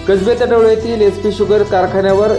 कसबे तडवळे येथील SP sugar कारखान्यावर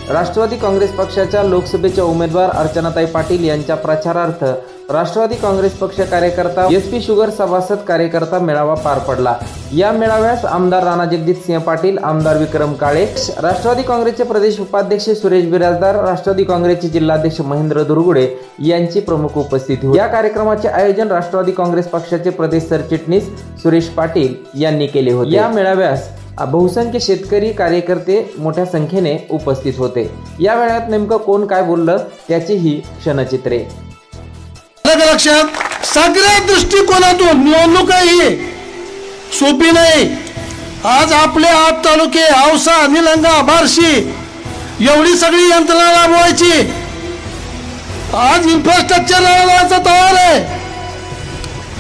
राष्ट्रवादी काँग्रेस पक्षाच्या लोकसभेच्या उमेदवार अर्चनाताई पाटील यांच्या प्रचारार्थ राष्ट्रवादी काँग्रेस पक्ष कार्यकर्ता एसपी शुगर सभासद कार्यकर्ता मेळावा पार पडला। या मेळाव्यास आमदार राणा जगजितसिंह पाटील, आमदार विक्रम काळे, राष्ट्रवादी काँग्रेसचे प्रदेश उपाध्यक्ष सुरेश बिराजदार, राष्ट्रवादी काँग्रेसचे जिल्हाध्यक्ष महेंद्र दुर्गुडे यांची प्रमुख उपस्थिती होती। या कार्यक्रमाचे आयोजन राष्ट्रवादी काँग्रेस पक्षाचे प्रदेश सरचिटणीस सुरेश पाटील यांनी केले होते। या मेळाव्यास बहुसंख्य शेतकरी कार्यकर्ते मोठ्या संख्येने उपस्थित होते। या वेळात नेमकं कोण काय बोललं त्याची ही क्षणचित्रे। लक्षात सगळ्या दृष्टिकोनातून निवडणूक ही सोपी नाही। आज आपले 8 तालुके औसा, निलंगा, बार्शी एवढी सगळी यंत्रणा राबवायची, आज इन्फ्रास्ट्रक्चर राबवायचा तयार आहे,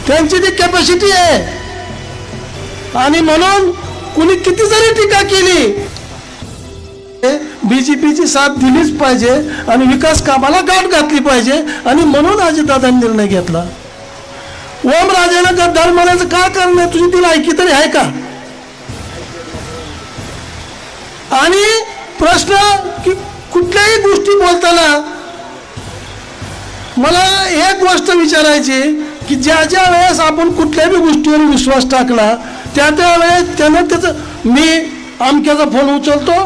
त्यांची ती कॅपॅसिटी आहे। आणि म्हणून कुणी किती जरी टीका केली बीजेपीची साथ दिलीच पाहिजे आणि विकास कामाला गाठ घातली पाहिजे। आणि म्हणून अजितदादांनी निर्णय घेतला। ओमराजेनं गद्दार म्हणायचं काय करणार, तुझी ती लायकी तरी आहे का? आणि प्रश्न की कुठल्याही गोष्टी बोलताना मला एक गोष्ट विचारायची की ज्या ज्या वेळेस आपण कुठल्याही गोष्टीवर विश्वास टाकला त्या वेळेस त्यानं त्याचं मी आमक्याचा फोन उचलतो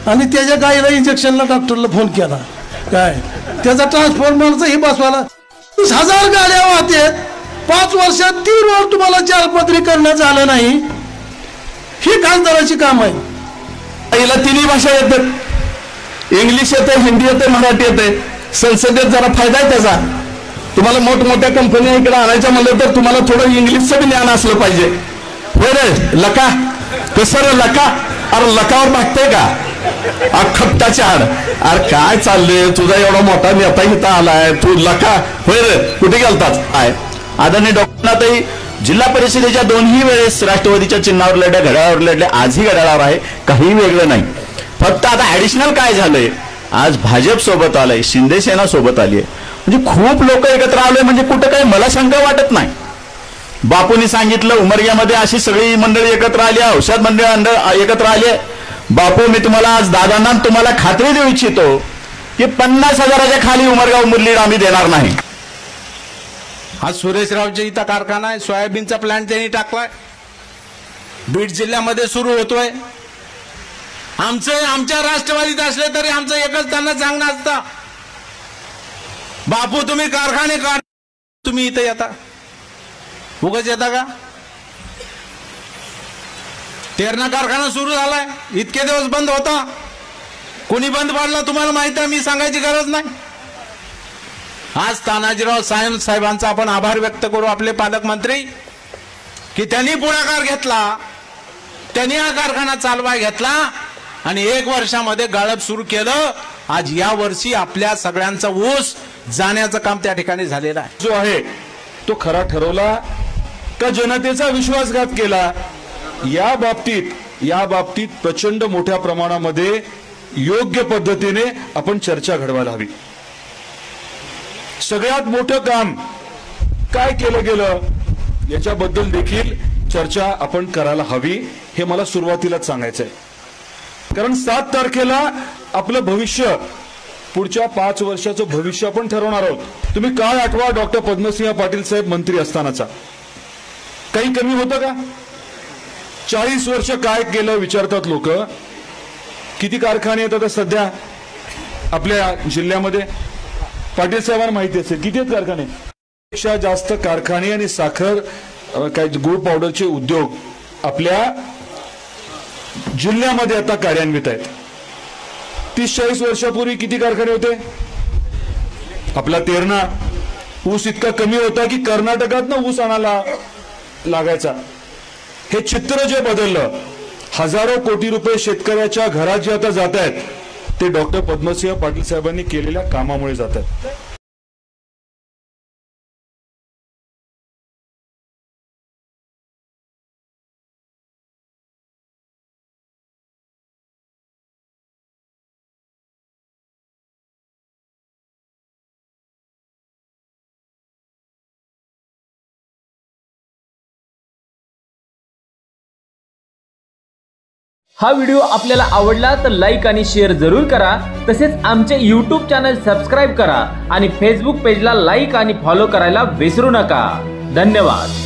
आणि त्याच्या गाईला इंजेक्शनला डॉक्टरला फोन केला, काय त्याचा ट्रान्सफॉर्मरचा ही बसवायला 30,000 गाड्या वाहते, 5 वर्षात 3 वर तुम्हाला 4 पदरी करण्यात आलं नाही, ही खासदाराची काम आहे। आईला तिन्ही भाषा येतात, इंग्लिश येते, हिंदी येते, मराठी येते। संसदेत जरा फायदा आहे त्याचा। तुम्हाला मोठमोठ्या कंपन्या इकडे आणायच्या म्हणलं तर तुम्हाला थोडं इंग्लिशचं बी ज्ञान असलं पाहिजे। होय रे लका, कसं लका, अरे लकावर भागतंय का अखट्टाच्या आड? अरे काय चाललंय तुझा, एवढा मोठा नेता इथं आलाय, तू लका होय रे, कुठे गेलताच? काय आदरणीय डॉक्टरनाथही जिल्हा परिषदेच्या 2ही वेळेस राष्ट्रवादीच्या चिन्हावर लढल्या, घड्याळावर लढल्या, आजही घड्याळावर आहे, काही वेगळं नाही। फक्त आता ऍडिशनल काय झालंय, आज भाजप सोबत आलंय, शिंदे सेना सोबत आली आहे, म्हणजे खूप लोक एकत्र आलोय, म्हणजे कुठं काही मला शंका वाटत नाही। बापूंनी सांगितलं उमरग्यामध्ये अशी सगळी मंडळी एकत्र आली, औषध मंडळ एकत्र आली। बापू मी तुम्हाला आज दादांना तुम्हाला खात्री देऊ इच्छितो की 50,000च्या खाली उमरगाव मुरलीड आम्ही देणार नाही। आज सुरेशरावच्या इथं कारखाना आहे, सोयाबीनचा प्लांट त्यांनी टाकलाय, बीड जिल्ह्यामध्ये सुरू होतोय। आमच्या राष्ट्रवादीत असले तरी आमचं एकच त्यांना सांगणं असतं, बापू तुम्ही कारखाने काढ, तुम्ही इथं येता, उगाच येता का? तेरणा कारखाना सुरू झालाय, इतके दिवस बंद होता, कोणी बंद पाडला तुम्हाला माहिती आहे, मी सांगायची गरज नाही। आज तानाजीराव साहेबांचा आपण आभार व्यक्त करू, आपले पालकमंत्री, की त्यांनी पुढाकार घेतला, त्यांनी हा कारखाना चालवाय घेतला आणि 1 वर्षामध्ये गाळप सुरू केलं। आज या वर्षी आपल्या सगळ्यांचा ऊस जाण्याचं काम त्या ठिकाणी झालेलं आहे। जो आहे तो खरा ठरवला का जनतेचा विश्वासघात केला, या बाबतीत प्रचंड मोठ्या प्रमाणामध्ये योग्य पद्धतीने आपण चर्चा घडवायला हवी। सगळ्यात मोठं काम काय केलं गेलं याच्याबद्दल देखील चर्चा आपण करायला हवी, हे मला सुरुवातीलाच सांगायचंय। कारण 7 तारखेला आपलं भविष्य, पुढच्या 5 वर्षाचं भविष्य आपण ठरवणार आहोत। तुम्ही काळ आठवा डॉक्टर पद्मसिंह पाटील साहेब मंत्री असतानाचा, काही कमी होतं का? 40 वर्ष काय केलं विचारतात लोक। किती कारखाने आहेत आता सध्या आपल्या जिल्ह्यामध्ये? पाटील साहेबांना माहिती असेल किती आहेत कारखाने? पेक्षा जास्त कारखाने आणि साखर काय गुळ पावडरचे उद्योग आपल्या जिल्ह्यामध्ये आता कार्यान्वित आहेत। 30-40 वर्षापूर्वी किती कारखाने होते? आपला तेरणा ऊस इतका कमी होता की कर्नाटकातनं ऊस आणायला लागायचा। हे चित्र जे बदललं, हजारो कोटी रुपये शेतकऱ्याच्या घरात जे आता जात आहेत ते डॉक्टर पद्मसिंह पाटील साहेबांनी केलेल्या कामामुळे जात आहेत। हा व्हिडिओ आपल्याला आवडला तर लाईक आणि शेअर जरूर करा. तसेच आमचे YouTube चॅनल सबस्क्राईब करा आणि फेसबुक पेजला लाईक आणि फॉलो करायला विसरू नका. धन्यवाद.